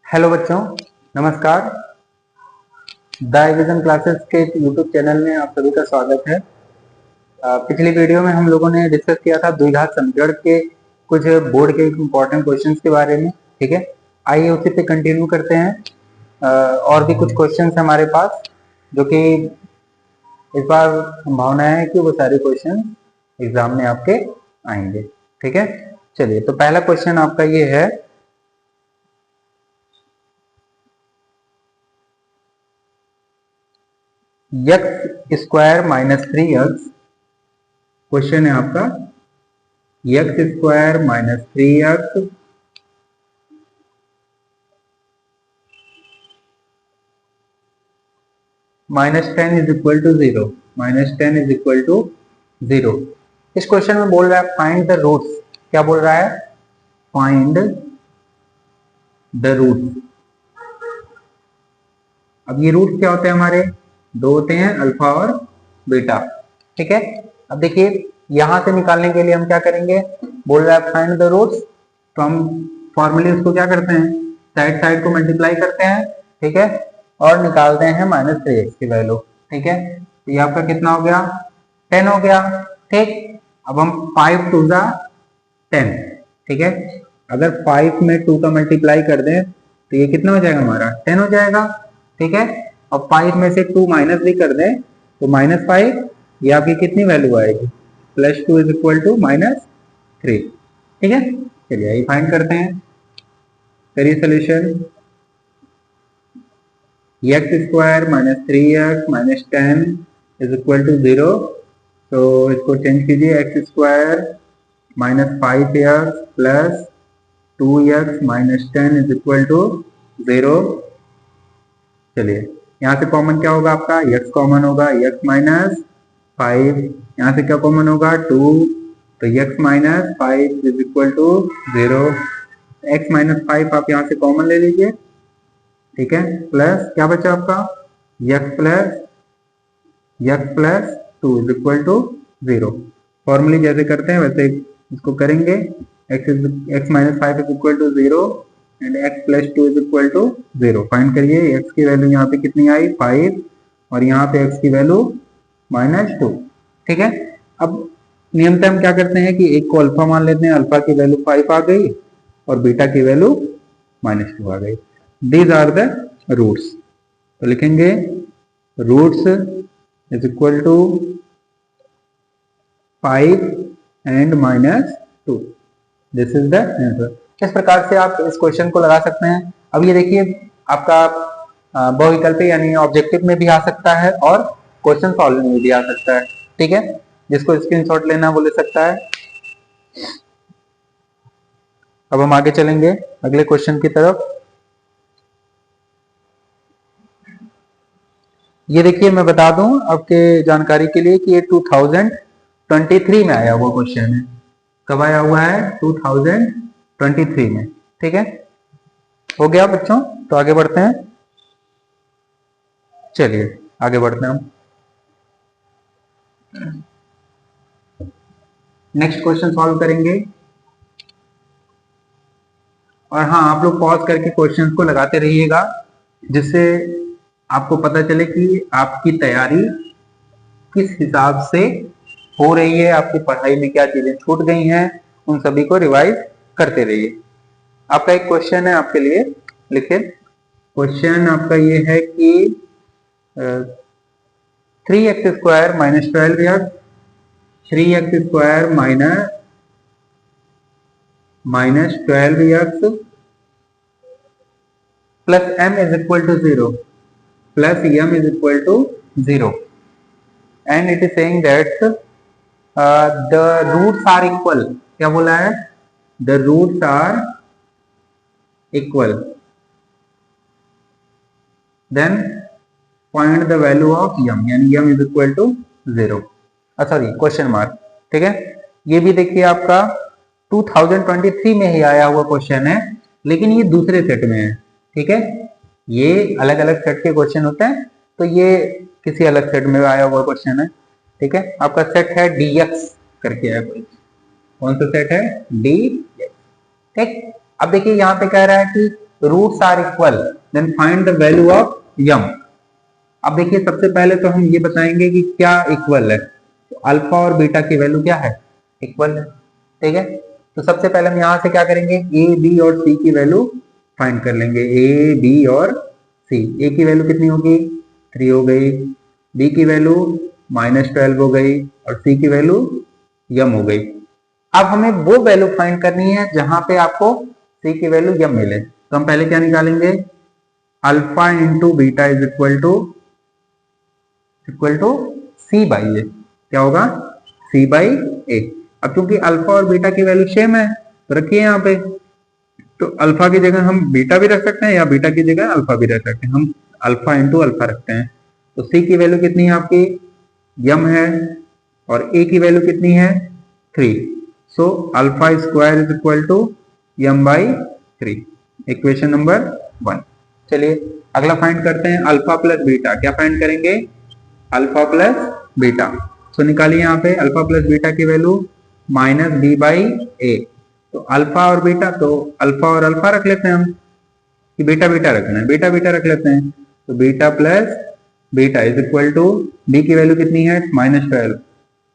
Hello बच्चों, नमस्कार। The Avision classes के यूट्यूब चैनल में आप सभी का स्वागत है। पिछली वीडियो में हम लोगों ने डिस्कस किया था द्विघात समीकरण के कुछ बोर्ड के इम्पोर्टेंट क्वेश्चंस के बारे में। ठीक है, आइए उसी पे कंटिन्यू करते हैं। और भी कुछ क्वेश्चंस हमारे पास जो कि इस बार संभावना है कि वो सारे क्वेश्चन एग्जाम में आपके आएंगे। ठीक है, चलिए तो पहला क्वेश्चन आपका ये है, x square minus 3x। Question है आपका x square minus 3x minus 10 is equal to 0। Minus 10 is equal to 0। इस क्वेश्चन में बोल रहा है फाइंड द रूट्स। क्या बोल रहा है? Find the roots. अब ये रूट्स क्या होते हैं हमारे? दो होते हैं, अल्फा और बीटा। ठीक है, अब देखिए यहां से निकालने के लिए हम क्या करेंगे? बोल रहा है फाइंड द रूट्स, तो हम फॉर्मूले उसको क्या करते हैं, साइड साइड को मल्टीप्लाई करते हैं। ठीक है, और निकालते हैं माइनस 3x की वैल्यू। ठीक है, तो ये आपका कितना हो गया? 10 हो गया। ठीक, अब हम 5 टू ज़ा 10। ठीक है, अगर 5 में 2 का मल्टीप्लाई कर दें तो ये कितना हो जाएगा हमारा? 10 हो जाएगा। ठीक है, अब 5 में से 2 माइनस भी कर दें तो -5, ये आपकी कितनी वैल्यू आएगी? +2 इज इक्वल टू -3। ठीक है, चलिए ये फाइंड करते हैं। करिए solution. X square minus 3x minus 10 is equal to 0। तो इसको चेंज कीजिए, x square minus 5x plus 2x minus 10 is equal to 0। चलिए यहाँ से कॉमन क्या होगा आपका? x कॉमन होगा, x माइनस 5। यहाँ से क्या कॉमन होगा? 2। तो x minus 5 is equal to 0। x minus 5 आप यहाँ से कॉमन ले लीजिए। ठीक है, प्लस क्या बचा आपका? x plus 2 is equal to 0। फॉर्मूले जैसे करते हैं वैसे इसको करेंगे। x minus 5 is equal to 0 and x plus 2 is equal to 0। Find करिए, x की वैल्यू यहाँ पे कितनी आई? 5, और यहाँ पे x की वैल्यू -2। ठीक है, अब नियमतः हम क्या करते हैं कि एक को अल्फा मान लेते हैं, अल्फा की वैल्यू 5 आ गई और बीटा की वैल्यू -2 आ गई। These are the roots. तो लिखेंगे roots is equal to 5 and -2। This is the answer. इस प्रकार से आप इस क्वेश्चन को लगा सकते हैं। अब ये देखिए आपका बहुविकल्पी यानी ऑब्जेक्टिव में भी आ सकता है और क्वेश्चन सॉल्व में भी आ सकता है। ठीक है, जिसको स्क्रीनशॉट लेना वो ले सकता है। अब हम आगे चलेंगे अगले क्वेश्चन की तरफ। ये देखिए मैं बता दूं आपके जानकारी के लिए कि ये 2023 में आया हुआ क्वेश्चन है। कब आया हुआ है? 2023 में। ठीक है, हो गया बच्चों, तो आगे बढ़ते हैं। चलिए आगे बढ़ते हैं हम। नेक्स्ट क्वेश्चन सॉल्व करेंगे। और हाँ, आप लोग पॉज करके क्वेश्चंस को लगाते रहिएगा, जिससे आपको पता चले कि आपकी तैयारी किस हिसाब से हो रही है, आपकी पढ़ाई में क्या चीजें छूट गई हैं, उन सभी को रिवाइज करते रहिए। आपका एक क्वेश्चन है आपके लिए, लिखिए। क्वेश्चन आपका ये है कि 3x square minus 12x 3x square minus 12x plus m is equal to 0 plus m is equal to 0 and it is saying that the roots are equal. क्या बोला है? The roots are equal, then find the value of m, यानी m is equal to 0, sorry question mark. ठीक है, ये भी देखिए आपका 2023 में ही आया हुआ क्वेश्चन है, लेकिन ये दूसरे सेट में है। ठीक है, ये अलग अलग सेट के क्वेश्चन होते हैं, तो ये किसी अलग सेट में आया हुआ क्वेश्चन है। ठीक है, आपका सेट है dx करके है कोई। कौन सा सेट है? डी। ठीक, अब देखिए यहाँ पे कह रहा है कि roots are equal, then find the value of m. अब देखिए सबसे पहले तो हम ये बताएंगे कि क्या इक्वल है। तो अल्फा और बीटा की वैल्यू क्या है? इक्वल है। ठीक है, तो सबसे पहले हम यहाँ से क्या करेंगे, ए बी और सी की वैल्यू फाइंड कर लेंगे। ए बी और सी, ए की वैल्यू कितनी होगी? 3 हो गई, बी की वैल्यू -12 हो गई और सी की वैल्यू यम हो गई। अब हमें वो वैल्यू फाइंड करनी है जहां पे आपको सी की वैल्यू यम मिले। तो हम पहले क्या निकालेंगे? Alpha into beta is equal to C by A. क्या होगा? C by A. अब क्योंकि अल्फा और बीटा की वैल्यू सेम है तो रखिए यहाँ पे, तो अल्फा की जगह हम बीटा भी रख सकते हैं या बीटा की जगह अल्फा भी रख सकते हैं। हम अल्फा इंटू अल्फा रखते हैं। तो सी की वैल्यू कितनी है आपकी? यम है, और ए की वैल्यू कितनी है? 3। So alpha square is equal to m by 3, equation number 1। चलिए अगला फाइंड करते हैं, अल्फा प्लस बीटा। क्या फाइंड करेंगे? Alpha plus beta. सो निकालिए यहाँ पे अल्फा प्लस बीटा की वैल्यू -b बाई ए। तो अल्फा और बीटा, तो अल्फा और अल्फा रख लेते हैं हम, कि बीटा बीटा रखना है, बीटा बीटा रख लेते हैं। तो beta plus beta is equal to, B की वैल्यू कितनी है? -12।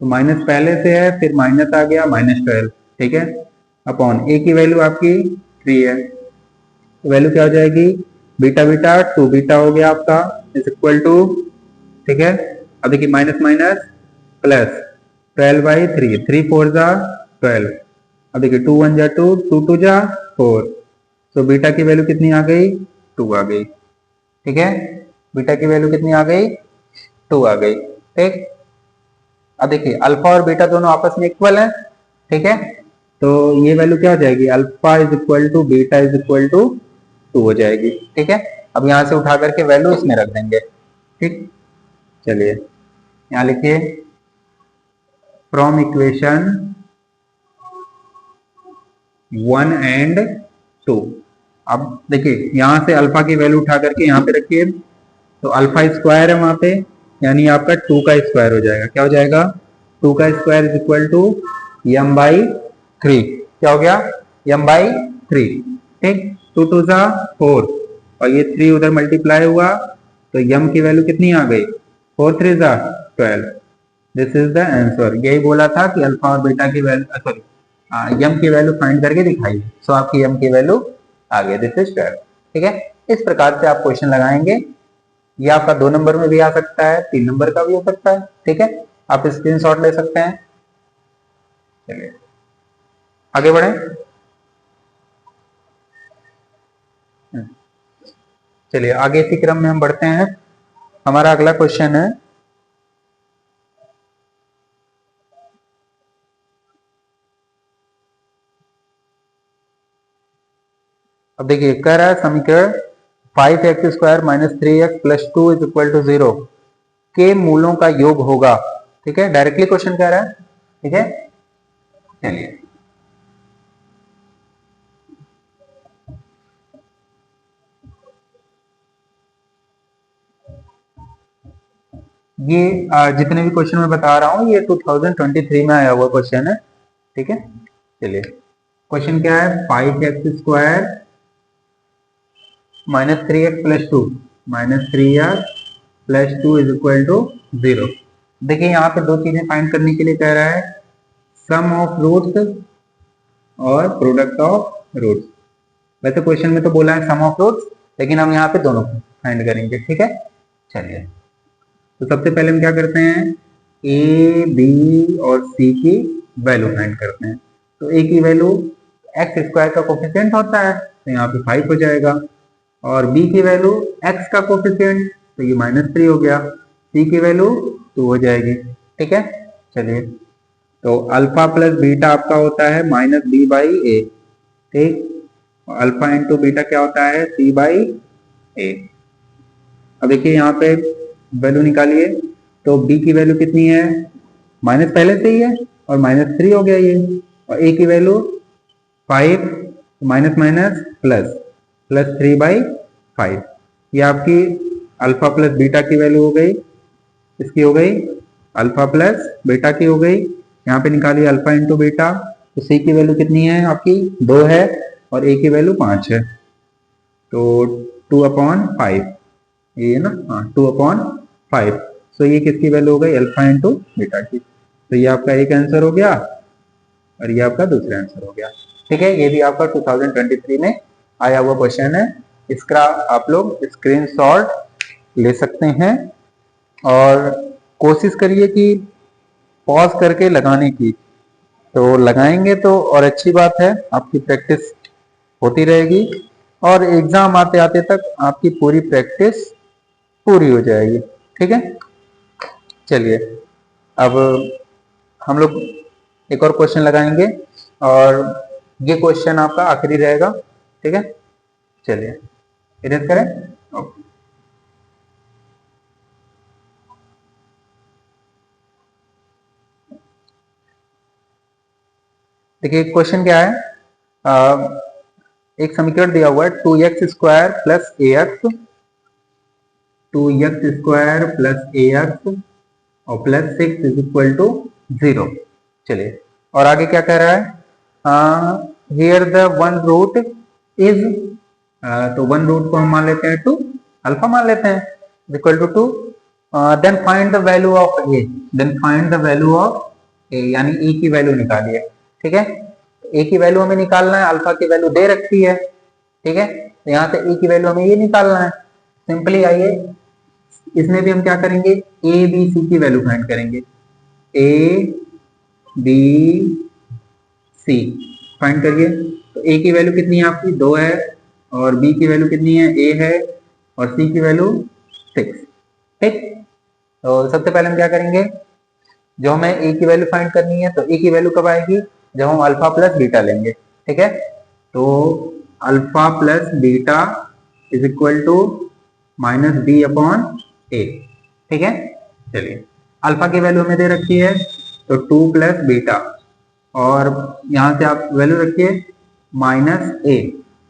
तो माइनस पहले से है, फिर माइनस आ गया -12, ठीक है, अपॉन ए की वैल्यू आपकी 3 है। तो वैल्यू क्या हो जाएगी? बीटा बीटा 2 बीटा हो गया आपका, इज इक्वल टू, ठीक है। अब देखिए माइनस माइनस प्लस 12 बाई 3, 3 4 जा 12। अब देखिए 2 1 जा 2, 2 2 जा 4। तो बीटा की वैल्यू कितनी आ गई? 2 आ गई। ठीक है, बीटा की वैल्यू कितनी आ गई? 2 आ गई। ठीक, अब देखिए अल्फा और बीटा दोनों आपस में इक्वल है। ठीक है, तो ये वैल्यू क्या हो जाएगी? Alpha is equal to beta is equal to 2 हो जाएगी। ठीक है, अब यहां से उठा करके वैल्यू इसमें रख देंगे। ठीक, चलिए यहां लिखिए, फ्रॉम इक्वेशन 1 एंड 2। अब देखिए यहां से अल्फा की वैल्यू उठा करके यहाँ पे रखिए, तो अल्फा स्क्वायर है वहां पे, यानी आपका 2 का स्क्वायर हो जाएगा। क्या हो जाएगा? 2 का square is equal to m by 3। क्या हो गया? M by 3। ठीक, 2 2 जा 4 और ये 3 उधर मल्टीप्लाई हुआ, तो यम की वैल्यू कितनी आ गई? 4 3 जा 12। This is the answer. यही बोला था कि अल्फा और बीटा की वैल्यू, सॉरी यम की वैल्यू फाइंड करके दिखाइए। सो आपकी यम की वैल्यू आ गई, दिस इज 12। ठीक है, इस प्रकार से आप क्वेश्चन लगाएंगे। ये आपका 2 नंबर में भी आ सकता है, 3 नंबर का भी हो सकता है। ठीक है, आप स्क्रीनशॉट ले सकते हैं। चलिए आगे बढ़े। चलिए आगे इसी क्रम में हम बढ़ते हैं। हमारा अगला क्वेश्चन है, अब देखिए कह रहा है समीकरण 5x² - 3x + 2 = 0 के मूलों का योग होगा। ठीक है, डायरेक्टली क्वेश्चन कह रहा है। ठीक है, चलिए ये जितने भी क्वेश्चन मैं बता रहा हूँ ये 2023 में आया हुआ क्वेश्चन है। ठीक है, चलिए क्वेश्चन क्या है? 5x² - 3x + 2 -3x + 2 = 0। देखिए यहाँ पे दो चीजें फाइंड करने के लिए कह रहा है, सम ऑफ रूट्स और प्रोडक्ट ऑफ रूट्स। वैसे क्वेश्चन में तो बोला है सम ऑफ रूट्स, लेकिन हम यहाँ पे दोनों फाइंड करेंगे। ठीक है, चलिए तो सबसे पहले हम क्या करते हैं? ए बी और सी की वैल्यू फाइंड करते हैं। तो ए की वैल्यू x² का कोफिशिएंट होता है, तो यहाँ पे 5 हो जाएगा, और बी की वैल्यू x का कोफिशिएंट, तो ये -3 हो गया। सी की वैल्यू 2 हो जाएगी। ठीक है, चलिए तो अल्फा प्लस बीटा आपका होता है -b बाई ए। ठीक, अल्फा इंटू बीटा क्या होता है? c by A. अब देखिए यहाँ पे वैल्यू निकालिए, तो b की वैल्यू कितनी है? माइनस पहले से ही है और -3 हो गया ये, और a की value 5, minus minus plus 3 by 5। ये आपकी अल्फा प्लस बीटा की वैल्यू हो गई, इसकी हो गई अल्फा प्लस बीटा की हो गई। यहाँ पे निकालिए अल्फा इंटू बीटा, तो सी की वैल्यू कितनी है आपकी 2 है और ए की वैल्यू 5 है, तो 2/5 ये ना, हाँ 2/5। तो ये किसकी वैल्यू हो गई अल्फा इंटू बीटा की। तो ये आपका एक आंसर हो गया और ये आपका दूसरा आंसर हो गया। ठीक है, ये भी आपका 2023 में आया हुआ क्वेश्चन है। इसका आप लोग स्क्रीनशॉट ले सकते हैं और कोशिश करिए कि पॉज करके लगाने की, तो लगाएंगे तो और अच्छी बात है, आपकी प्रैक्टिस होती रहेगी और एग्जाम आते आते तक आपकी पूरी प्रैक्टिस पूरी हो जाएगी। ठीक है, चलिए अब हम लोग एक और क्वेश्चन लगाएंगे और ये क्वेश्चन आपका आखिरी रहेगा। ठीक है, चलिए इरेज करें। ओके, देखिए क्वेश्चन क्या है, एक समीकरण दिया हुआ है 2x² plus ax, 2x² plus ax और प्लस 6 इज इक्वल टू 0। चलिए, और आगे क्या कह रहा है, here the one root is, तो वन रूट को हम मान लेते हैं 2, अल्फा मान लेते हैं, equal to 2। Then find the value of A, then find the value of A, यानी ए की वैल्यू निकालिए। ठीक है, ए की वैल्यू हमें निकालना है, अल्फा की वैल्यू दे रखी है। ठीक है, तो यहाँ से ए की वैल्यू हमें ये निकालना है। सिंपली आइए इसमें भी हम क्या करेंगे, ए बी सी की वैल्यू फाइंड करेंगे, ए बी सी फाइंड करिए। तो ए की वैल्यू कितनी है आपकी 2 है और बी की वैल्यू कितनी है ए है और सी की वैल्यू 6। ठीक, तो सबसे पहले हम क्या करेंगे, जो हमें ए की वैल्यू फाइंड करनी है, तो ए की वैल्यू कब आएगी जब हम अल्फा प्लस बीटा लेंगे। ठीक है, तो alpha plus beta is equal to minus B upon A. ठीक है, चलिए अल्फा की वैल्यू हमें दे रखी है तो 2 प्लस बीटा और यहां से आप वैल्यू रखिए माइनस ए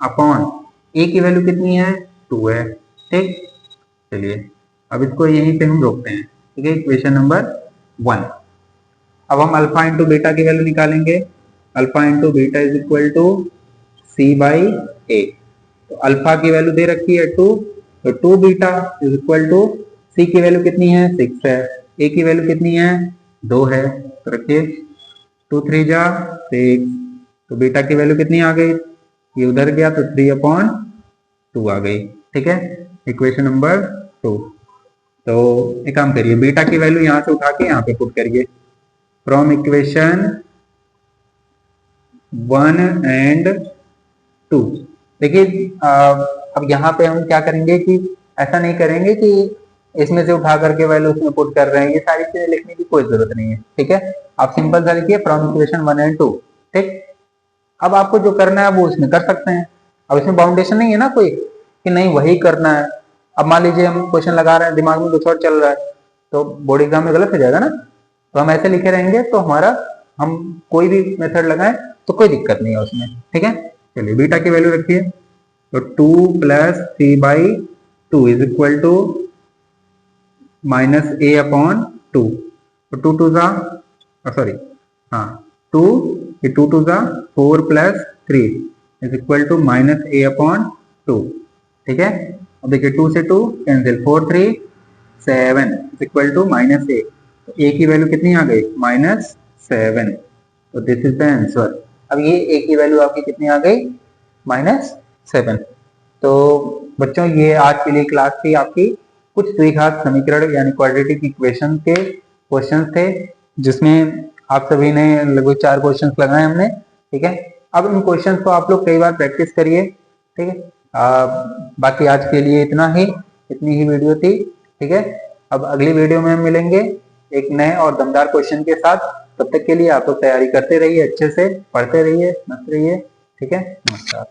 अपॉन ए की वैल्यू कितनी है 2 है। ठीक, चलिए अब इसको यहीं पे हम रोकते हैं। ठीक है, इक्वेशन नंबर 1। अब हम अल्फा इंटू बीटा की वैल्यू निकालेंगे, alpha into beta is equal to C by A. तो अल्फा की वैल्यू दे रखी है 2, तो 2 बीटा इज इक्वल टू सी की वैल्यू कितनी है 6 है, ए की वैल्यू कितनी है 2 है, तो रखिए 2 3 जा 6, तो बीटा की वैल्यू कितनी आ गई, ये उधर गया तो 3/2 आ गई। ठीक है, इक्वेशन नंबर 2। तो एक काम करिए, बीटा की वैल्यू यहां से उठा के यहाँ पे पुट करिए, फ्रॉम इक्वेशन 1 एंड 2। देखिए अब यहाँ पे हम क्या करेंगे कि ऐसा नहीं करेंगे कि इसमें से उठा करके वैल्यू उसमें पुट कर रहे हैं, ये सारी चीजें लिखने की कोई जरूरत नहीं है। ठीक है, आप सिंपल सा लिखिए फ्रॉम इक्वेशन 1 एंड 2। ठीक, अब आपको जो करना है वो उसमें कर सकते हैं। अब इसमें बाउंडेशन नहीं है ना कोई कि नहीं वही करना है। अब मान लीजिए हम क्वेश्चन लगा रहे हैं, दिमाग में कुछ और चल रहा है, तो बोर्ड एग्जाम में गलत हो जाएगा ना। तो हम ऐसे लिखे रहेंगे तो हमारा, हम कोई भी मेथड लगाएं तो कोई दिक्कत नहीं है उसमें। ठीक है, चलिए बीटा की वैल्यू रखिए, तो 2 plus 3/2 is equal to minus A upon 2। तो 2 2 जा, सॉरी हाँ 2, ये 2 2 जा 4 plus 3 is equal to minus A upon 2। ठीक है, अब देखिए 2 से 2 cancel, 4 3 7 is equal to minus A. तो ए की वैल्यू कितनी आ गई -7, तो दिस इज द आंसर। अब ये ए की वैल्यू आपकी कितनी आ गई -7। तो बच्चों ये आज के लिए क्लास थी आपकी, कुछ द्विघात समीकरण यानी क्वाड्रेटिक इक्वेशन के क्वेश्चन थे, जिसमें आप सभी ने लगभग 4 क्वेश्चन लगाए हमने। ठीक है, अब इन क्वेश्चन को आप लोग कई बार प्रैक्टिस करिए। ठीक है, बाकी आज के लिए इतनी ही वीडियो थी। ठीक है, अब अगली वीडियो में हम मिलेंगे एक नए और दमदार क्वेश्चन के साथ। तब तक के लिए आप लोग तैयारी करते रहिए, अच्छे से पढ़ते रहिए, मस्त रहिए। ठीक है, नमस्कार।